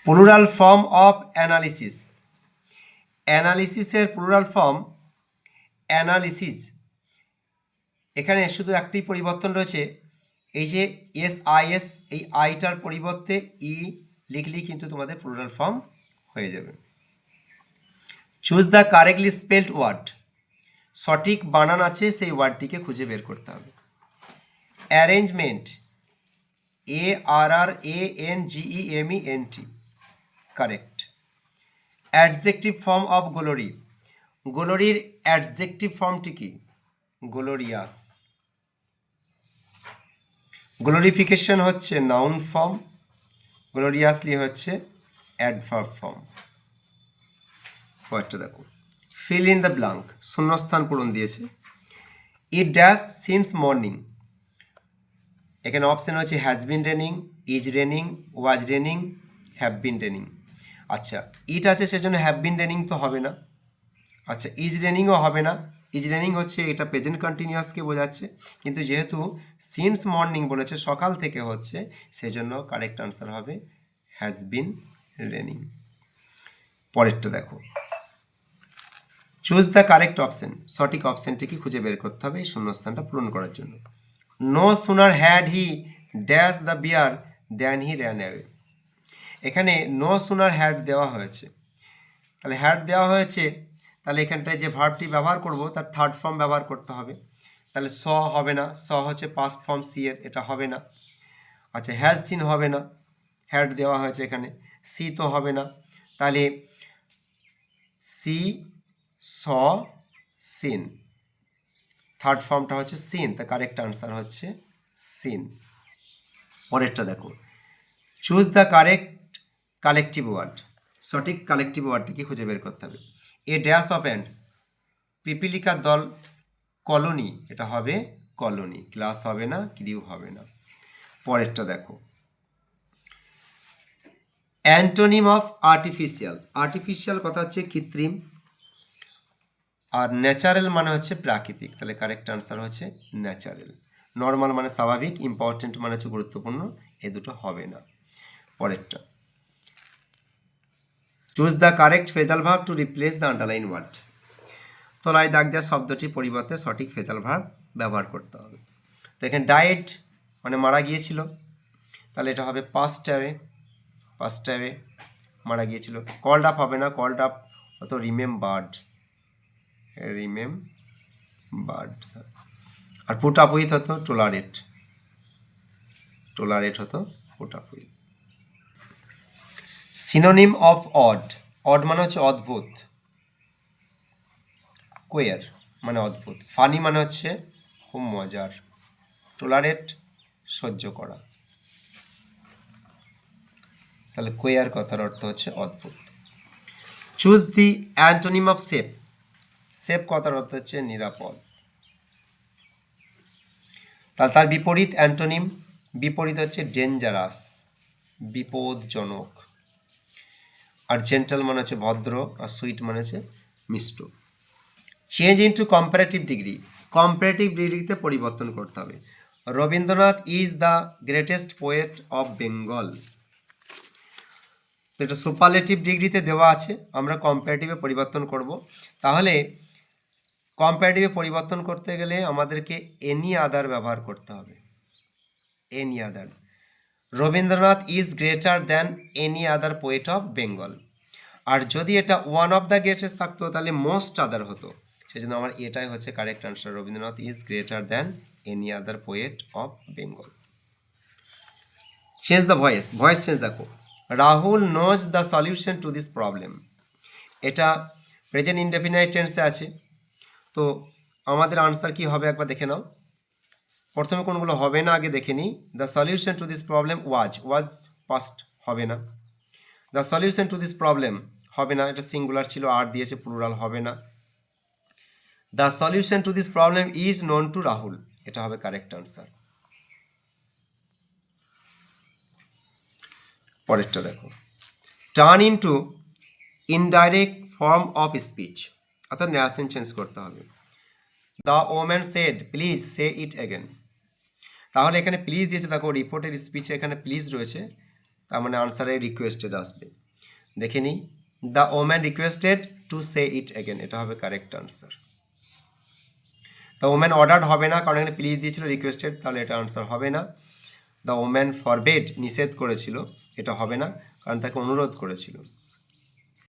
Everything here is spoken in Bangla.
Plural form of analysis. অ্যানালিসিসের প্লুরাল ফর্ম অ্যানালিসিস। এখানে শুধু একটি পরিবর্তন রয়েছে, এই যে SIS, এই আইটার পরিবর্তে ই লিখলেই কিন্তু তোমাদের প্লুরাল ফর্ম হয়ে যাবে। Choose the correctly spelled word. সঠিক বানান আছে সেই ওয়ার্ডটিকে খুঁজে বের করতে হবে। Arrangement, ARRANGEMENT, correct. Adjective form of glory. গ্লোরির অ্যাডজেক্টিভ ফর্মটি কি? গ্লোরিয়াস। গ্লোরিফিকেশন হচ্ছে নাউন ফর্ম, গ্লোরিয়াসলি হচ্ছে অ্যাডভার্ব ফর্ম। পরেরটা দেখো, ফিল ইন দ্য ব্ল্যাঙ্ক, শূন্যস্থান পূরণ দিয়েছে। It dash since morning. এখানে অপশান হচ্ছে has been raining, is raining, was raining, have been raining. আচ্ছা, ইট আছে সেজন্য হ্যাভ বিন রেনিং তো হবে না। আচ্ছা, ইজ রেনিংও হবে না। ইজ রেনিং হচ্ছে এটা প্রেজেন্ট কন্টিনিউয়াসকে বোঝাচ্ছে, কিন্তু যেহেতু সিন্স মর্নিং বলেছে সকাল থেকে হচ্ছে, সেজন্য কারেক্ট আনসার হবে হ্যাজ বিন রেনিং। পরেরটা দেখো, চুজ দ্য কারেক্ট অপশন। সঠিক অপশানটিকে খুঁজে বের করতে হবে এই শূন্যস্থানটা পূরণ করার জন্য। No sooner had he dash the bear than he ran away. এখানে নো সুনার হ্যাড দেওয়া হয়েছে, তাহলে হ্যাড দেওয়া হয়েছে, তাহলে এখানটায় যে ভার্বটি ব্যবহার করব তার থার্ড ফর্ম ব্যবহার করতে হবে। তাহলে স হবে না, স হচ্ছে পাস্ট ফর্ম সি এর, এটা হবে না। আচ্ছা, হ্যাজ সিন হবে না, হ্যাড দেওয়া হয়েছে এখানে। সি তো হবে না, তাহলে সি, স, সিন, থার্ড ফর্মটা হচ্ছে সিন, তা কারেক্ট আনসার হচ্ছে সিন। পরেরটা দেখো, choose the correct collective word. সঠিক কালেকটিভ ওয়ার্ডটিকে খুঁজে বের করতে হবে। এ ড্যাশ অফ অ্যান্ডস, পিপিলিকার দল কলোনি, এটা হবে কলোনি, ক্লাস হবে না, ক্রিউ হবে না। পরেরটা দেখো, অ্যান্টোনিম অফ আর্টিফিশিয়াল। আর্টিফিশিয়াল কথা হচ্ছে কৃত্রিম, আর ন্যাচারাল মানে হচ্ছে প্রাকৃতিক, তাহলে কারেক্ট আনসার হচ্ছে ন্যাচারাল। নর্মাল মানে স্বাভাবিক, ইম্পর্টেন্ট মানে হচ্ছে গুরুত্বপূর্ণ, এ দুটো হবে না। পরেরটা, choose the correct phrasal verb to replace the underline word. তলায় দাগ দেওয়া শব্দটির পরিবর্তে সঠিক ফ্রেজাল ভার্ব ব্যবহার করতে হবে। তো এখানে ডায়েট মানে মারা গিয়েছিল, তাহলে এটা হবে পাস্ট অ্যাওয়ে, পাস্ট অ্যাওয়ে, মারা গিয়েছিল। কল্ড আপ হবে না, কল্ড আপ হতো রিমেম্বার্ড, রিমেম্বার্ড। আর পুট আপ উইথ হতো টোলারেট, টোলারেট হতো put up with. Synonym of odd. Odd মানে হচ্ছে অদ্ভুত, কোয়ার মানে অদ্ভুত, ফানি মানে হচ্ছে খুব মজার, টোলারেট সহ্য করা, তাহলে কোয়ার কথার অর্থ হচ্ছে অদ্ভুত। Choose the antonym of safe. Safe কথার অর্থ হচ্ছে নিরাপদ, তাহলে তার বিপরীত অ্যান্টোনিম, বিপরীত হচ্ছে ডেঞ্জারাস, বিপদজনক। আর জেন্টাল মানে হচ্ছে ভদ্র, আর সুইট মানে হচ্ছে মিষ্ট। Change into comparative degree. Comparative ডিগ্রিতে পরিবর্তন করতে হবে। Rabindranath is the greatest poet of Bengal, তো এটা সুপারলেটিভ ডিগ্রিতে দেওয়া আছে, আমরা কম্পারেটিভে পরিবর্তন করব। তাহলে কম্পারেটিভে পরিবর্তন করতে গেলে আমাদেরকে এনি আদার ব্যবহার করতে হবে, any other. Rabindranath is greater than any other poet of Bengal. আর যদি এটা ওয়ান অফ দ্য গ্রেটেস্ট থাকতো তাহলে মোস্ট আদার হতো, সেজন্য আমার এটাই হচ্ছে correct answer, Rabindranath is greater than any other poet of Bengal. Change the voice, voice change দেখো। Rahul knows the solution to this problem, এটা প্রেজেন্ট ইনডেফিনাইট টেন্সে আছে, তো আমাদের আনসার কি হবে একবার দেখে নাও। প্রথমে কোনগুলো হবে না আগে দেখে নিই। The solution to this problem was, was past হবে না। The solution to this problem হবে না, এটা সিঙ্গুলার ছিল, আর দিয়েছে প্লুরাল, হবে না। The solution to this problem is known to Rahul, এটা হবে কারেক্ট আনসার। পরেরটা দেখো, turn into indirect form of speech, অর্থাৎ ন্যারেশন চেঞ্জ করতে হবে। The woman shed please say it again, তাহলে এখানে প্লিজ দিয়েছে, দেখো রিপোর্টের স্পিচে এখানে প্লিজ রয়েছে, তার মানে আনসারে রিকোয়েস্টেড আসবে। দেখে নিই, the woman requested to say it again, এটা হবে correct answer. The woman ordered হবে না, কারণ এখানে প্লিজ দিয়েছিল, রিকোয়েস্টেড, তাহলে এটা আনসার হবে না। দ্য ওম্যান ফরবেড, নিষেধ করেছিল, এটা হবে না, কারণ তাকে অনুরোধ করেছিল।